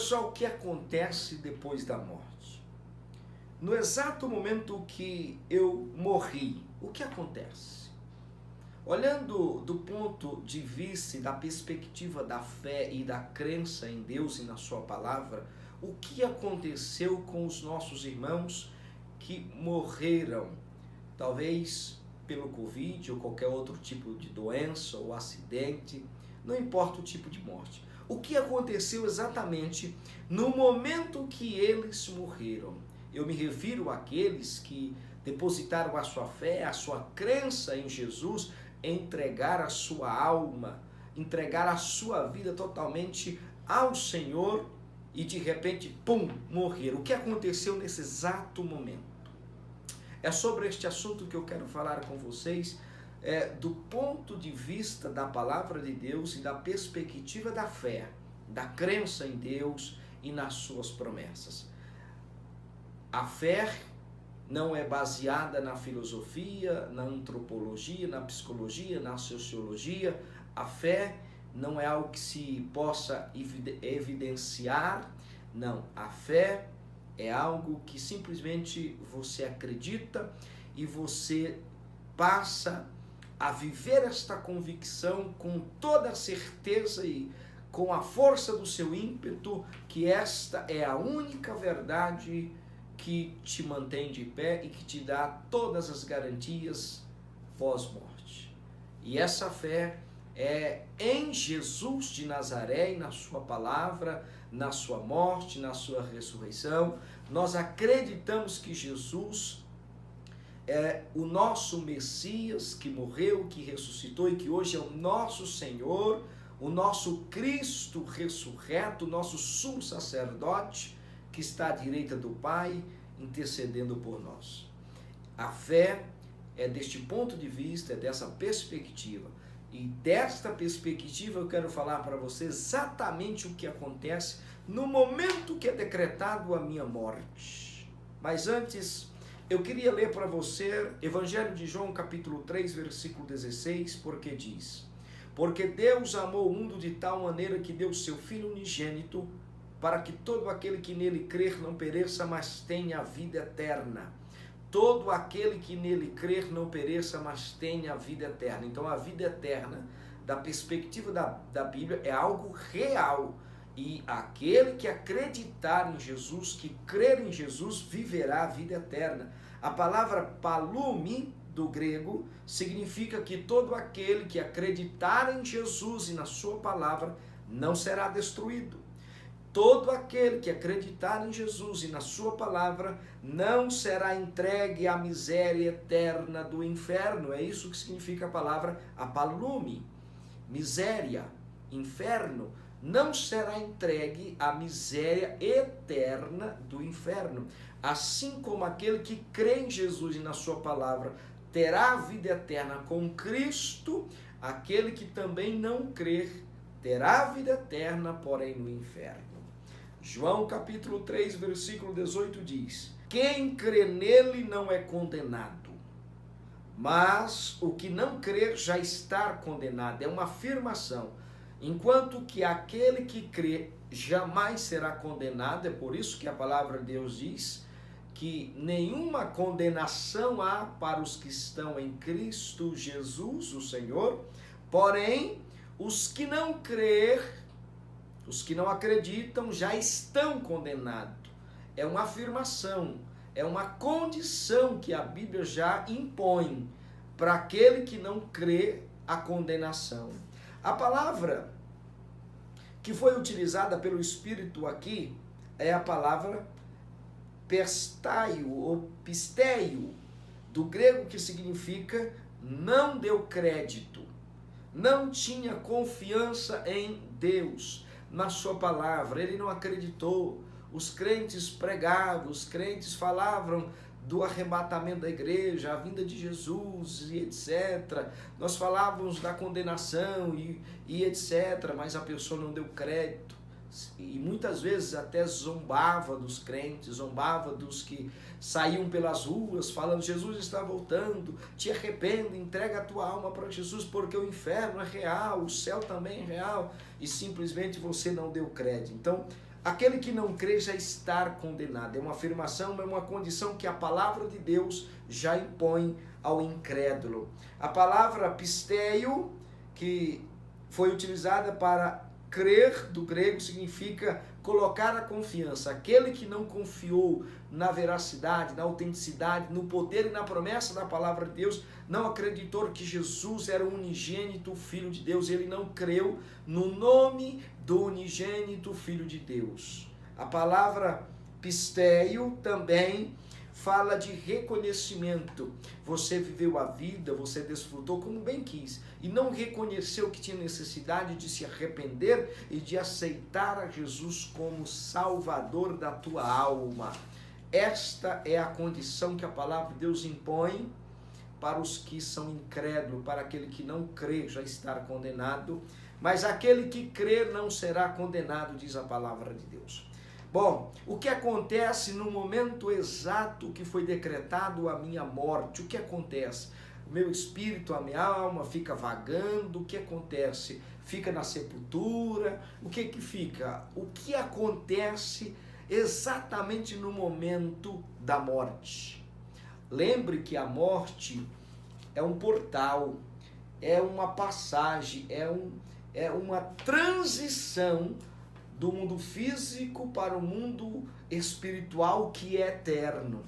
pessoal, o que acontece depois da morte? No exato momento que eu morri, o que acontece? Olhando do ponto de vista e da perspectiva da fé e da crença em Deus e na sua palavra, o que aconteceu com os nossos irmãos que morreram, talvez pelo Covid ou qualquer outro tipo de doença ou acidente, não importa o tipo de morte. O que aconteceu exatamente no momento que eles morreram? Eu me refiro àqueles que depositaram a sua fé, a sua crença em Jesus, entregar a sua alma, entregar a sua vida totalmente ao Senhor e de repente, pum, morreram. O que aconteceu nesse exato momento? É sobre este assunto que eu quero falar com vocês, do ponto de vista da palavra de Deus e da perspectiva da fé, da crença em Deus e nas suas promessas. A fé não é baseada na filosofia, na antropologia, na psicologia, na sociologia. A fé não é algo que se possa evidenciar, não. A fé é algo que simplesmente você acredita e você passa a viver esta convicção com toda a certeza e com a força do seu ímpeto, que esta é a única verdade que te mantém de pé e que te dá todas as garantias pós-morte. E essa fé é em Jesus de Nazaré e na sua palavra, na sua morte, na sua ressurreição. Nós acreditamos que Jesus é o nosso Messias que morreu, que ressuscitou e que hoje é o nosso Senhor, o nosso Cristo ressurreto, o nosso sumo sacerdote que está à direita do Pai, intercedendo por nós. A fé é deste ponto de vista, é dessa perspectiva. E desta perspectiva eu quero falar para você exatamente o que acontece no momento que é decretado a minha morte. Mas antes, eu queria ler para você Evangelho de João, capítulo 3, versículo 16, porque diz: porque Deus amou o mundo de tal maneira que deu seu Filho unigênito, para que todo aquele que nele crer não pereça, mas tenha a vida eterna. Todo aquele que nele crer não pereça, mas tenha a vida eterna. Então a vida eterna, da perspectiva da Bíblia, é algo real. E aquele que acreditar em Jesus, que crer em Jesus, viverá a vida eterna. A palavra palume, do grego, significa que todo aquele que acreditar em Jesus e na sua palavra não será destruído. Todo aquele que acreditar em Jesus e na sua palavra não será entregue à miséria eterna do inferno. É isso que significa a palavra apalume. Miséria, inferno, não será entregue à miséria eterna do inferno. Assim como aquele que crê em Jesus e na sua palavra terá a vida eterna com Cristo, aquele que também não crer terá a vida eterna, porém no inferno. João capítulo 3, versículo 18 diz: quem crê nele não é condenado, mas o que não crer já está condenado. É uma afirmação. Enquanto que aquele que crê jamais será condenado, é por isso que a palavra de Deus diz que nenhuma condenação há para os que estão em Cristo Jesus, o Senhor. Porém, os que não crer, os que não acreditam, já estão condenados. É uma afirmação, é uma condição que a Bíblia já impõe para aquele que não crê, a condenação. A palavra que foi utilizada pelo Espírito aqui é a palavra pestaio ou pisteio, do grego, que significa não deu crédito, não tinha confiança em Deus, na sua palavra, ele não acreditou. Os crentes pregavam, os crentes falavam do arrebatamento da igreja, a vinda de Jesus e etc. Nós falávamos da condenação e etc., mas a pessoa não deu crédito. E muitas vezes até zombava dos crentes, zombava dos que saíam pelas ruas falando: Jesus está voltando, te arrependa, entrega a tua alma para Jesus, porque o inferno é real, o céu também é real, e simplesmente você não deu crédito. Então aquele que não crê já está condenado. É uma afirmação, é uma condição que a palavra de Deus já impõe ao incrédulo. A palavra pisteio, que foi utilizada para crer, do grego, significa colocar a confiança. Aquele que não confiou na veracidade, na autenticidade, no poder e na promessa da palavra de Deus, não acreditou que Jesus era o unigênito Filho de Deus, ele não creu no nome do unigênito Filho de Deus. A palavra pisteio também fala de reconhecimento. Você viveu a vida, você desfrutou como bem quis e não reconheceu que tinha necessidade de se arrepender e de aceitar a Jesus como Salvador da tua alma. Esta é a condição que a palavra de Deus impõe para os que são incrédulos, para aquele que não crê já estar condenado, mas aquele que crê não será condenado, diz a palavra de Deus. Bom, o que acontece no momento exato que foi decretado a minha morte? O que acontece? O meu espírito, a minha alma fica vagando, o que acontece? Fica na sepultura, o que fica? O que acontece exatamente no momento da morte? Lembre que a morte é um portal, é uma passagem, é uma transição do mundo físico para o mundo espiritual que é eterno.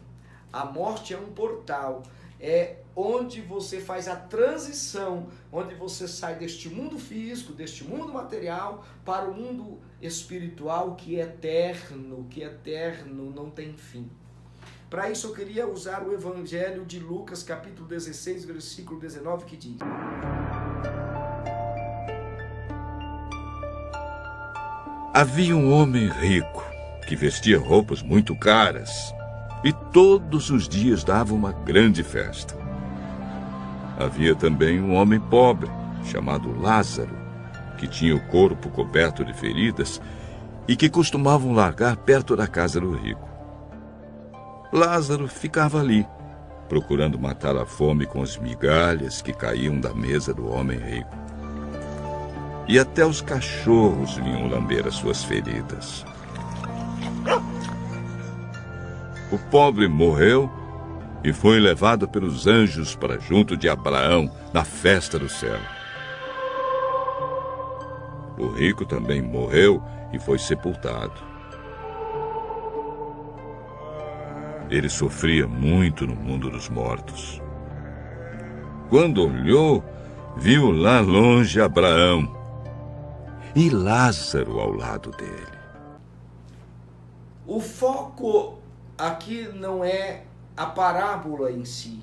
A morte é um portal, é onde você faz a transição, onde você sai deste mundo físico, deste mundo material, para o mundo espiritual que é eterno, não tem fim. Para isso eu queria usar o Evangelho de Lucas, capítulo 16, versículo 19, que diz: Havia um homem rico que vestia roupas muito caras e todos os dias dava uma grande festa. Havia também um homem pobre, chamado Lázaro, que tinha o corpo coberto de feridas e que costumavam largar perto da casa do rico. Lázaro ficava ali, procurando matar a fome com as migalhas que caíam da mesa do homem rico. E até os cachorros vinham lamber as suas feridas. O pobre morreu e foi levado pelos anjos para junto de Abraão na festa do céu. O rico também morreu e foi sepultado. Ele sofria muito no mundo dos mortos. Quando olhou, viu lá longe Abraão e Lázaro ao lado dele. O foco aqui não é a parábola em si,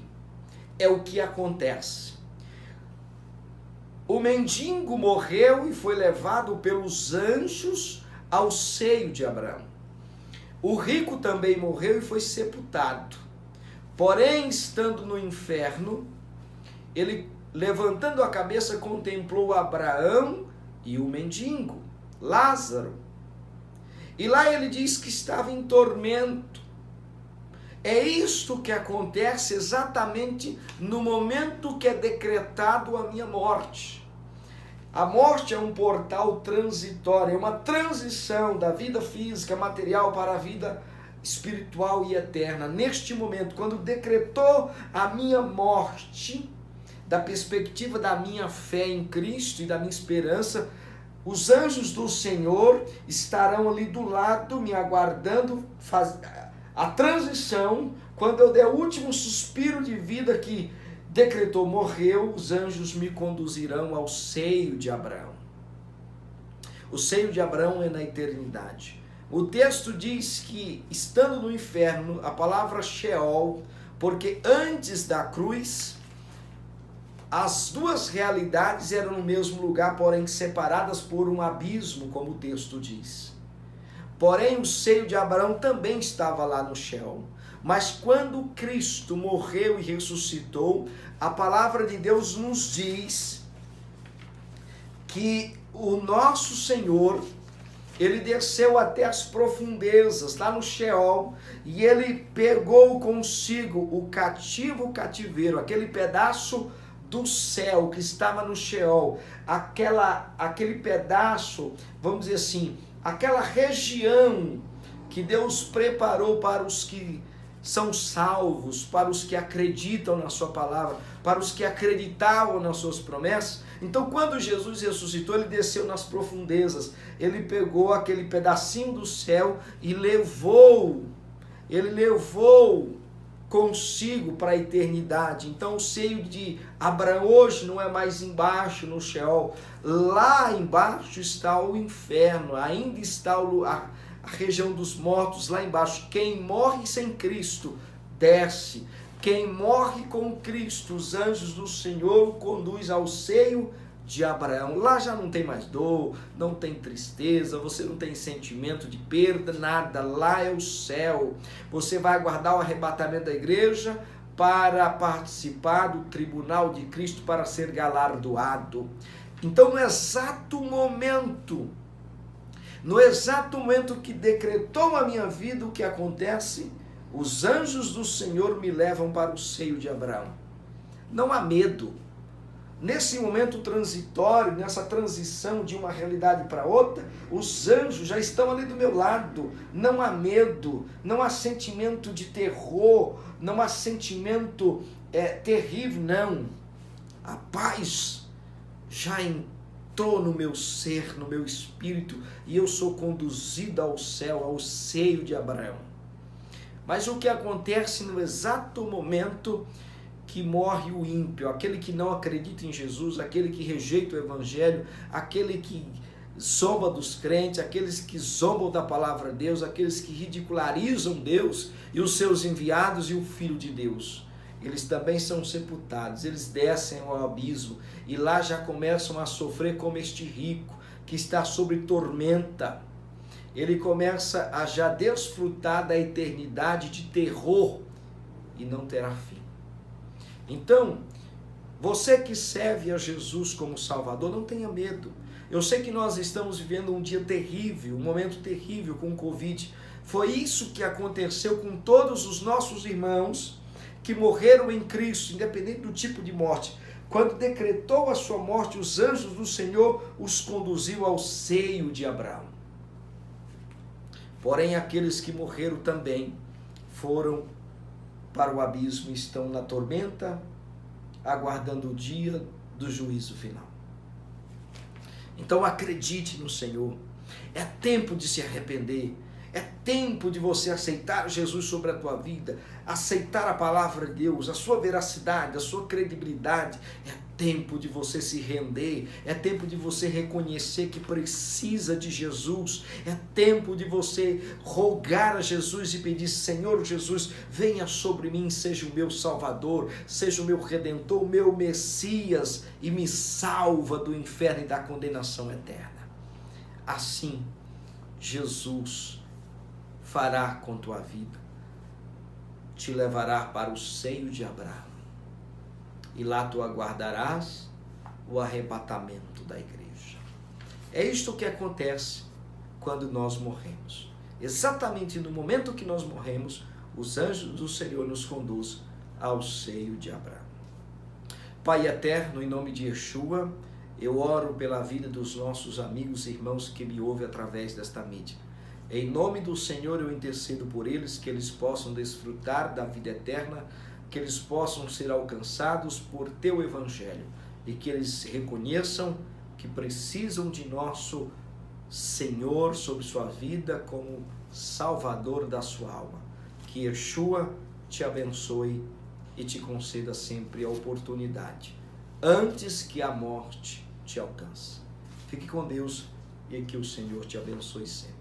é o que acontece. O mendigo morreu e foi levado pelos anjos ao seio de Abraão. O rico também morreu e foi sepultado. Porém, estando no inferno, ele, levantando a cabeça, contemplou Abraão e o mendigo, Lázaro. E lá ele diz que estava em tormento. É isto que acontece exatamente no momento que é decretado a minha morte. A morte é um portal transitório, é uma transição da vida física, material, para a vida espiritual e eterna. Neste momento, quando decretou a minha morte, da perspectiva da minha fé em Cristo e da minha esperança, os anjos do Senhor estarão ali do lado, me aguardando, a transição, quando eu der o último suspiro de vida que decretou, morreu, os anjos me conduzirão ao seio de Abraão. O seio de Abraão é na eternidade. O texto diz que, estando no inferno, a palavra Sheol, porque antes da cruz, as duas realidades eram no mesmo lugar, porém separadas por um abismo, como o texto diz. Porém, o seio de Abraão também estava lá no Sheol. Mas quando Cristo morreu e ressuscitou, a palavra de Deus nos diz que o nosso Senhor, ele desceu até as profundezas, lá no Sheol, e ele pegou consigo o cativeiro, aquele pedaço do céu que estava no Sheol, aquele pedaço, vamos dizer assim, aquela região que Deus preparou para os que são salvos, para os que acreditam na sua palavra, para os que acreditavam nas suas promessas. Então, quando Jesus ressuscitou, ele desceu nas profundezas, ele pegou aquele pedacinho do céu e levou consigo para a eternidade. Então, o seio de Abraão hoje não é mais embaixo no Sheol, lá embaixo está o inferno, ainda está a região dos mortos lá embaixo. Quem morre sem Cristo desce, quem morre com Cristo, os anjos do Senhor o conduz ao seio de Abraão. Lá já não tem mais dor, não tem tristeza, você não tem sentimento de perda, nada. Lá é o céu. Você vai aguardar o arrebatamento da igreja para participar do tribunal de Cristo, para ser galardoado. Então, no exato momento que decretou a minha vida, o que acontece? Os anjos do Senhor me levam para o seio de Abraão. Não há medo. Nesse momento transitório, nessa transição de uma realidade para outra, os anjos já estão ali do meu lado. Não há medo, não há sentimento de terror, não há sentimento terrível, não. A paz já entrou no meu ser, no meu espírito, e eu sou conduzido ao céu, ao seio de Abraão. Mas o que acontece no exato momento que morre o ímpio, aquele que não acredita em Jesus, aquele que rejeita o evangelho, aquele que zomba dos crentes, aqueles que zombam da palavra de Deus, aqueles que ridicularizam Deus e os seus enviados e o Filho de Deus. Eles também são sepultados, eles descem ao abismo e lá já começam a sofrer como este rico que está sob tormenta. Ele começa a já desfrutar da eternidade de terror e não terá fim. Então, você que serve a Jesus como Salvador, não tenha medo. Eu sei que nós estamos vivendo um dia terrível, um momento terrível com o Covid. Foi isso que aconteceu com todos os nossos irmãos que morreram em Cristo, independente do tipo de morte. Quando decretou a sua morte, os anjos do Senhor os conduziu ao seio de Abraão. Porém, aqueles que morreram também foram para o abismo e estão na tormenta, aguardando o dia do juízo final. Então acredite no Senhor. É tempo de se arrepender. É tempo de você aceitar Jesus sobre a tua vida, aceitar a palavra de Deus, a sua veracidade, a sua credibilidade. É tempo de você se render, é tempo de você reconhecer que precisa de Jesus, é tempo de você rogar a Jesus e pedir: Senhor Jesus, venha sobre mim, seja o meu Salvador, seja o meu Redentor, o meu Messias, e me salva do inferno e da condenação eterna. Assim, Jesus fará com tua vida, te levará para o seio de Abraão, e lá tu aguardarás o arrebatamento da igreja. É isto que acontece quando nós morremos. Exatamente no momento que nós morremos, os anjos do Senhor nos conduzem ao seio de Abraão. Pai eterno, em nome de Yeshua, eu oro pela vida dos nossos amigos e irmãos que me ouvem através desta mídia. Em nome do Senhor eu intercedo por eles, que eles possam desfrutar da vida eterna, que eles possam ser alcançados por teu evangelho e que eles reconheçam que precisam de nosso Senhor sobre sua vida como Salvador da sua alma. Que Yeshua te abençoe e te conceda sempre a oportunidade, antes que a morte te alcance. Fique com Deus e que o Senhor te abençoe sempre.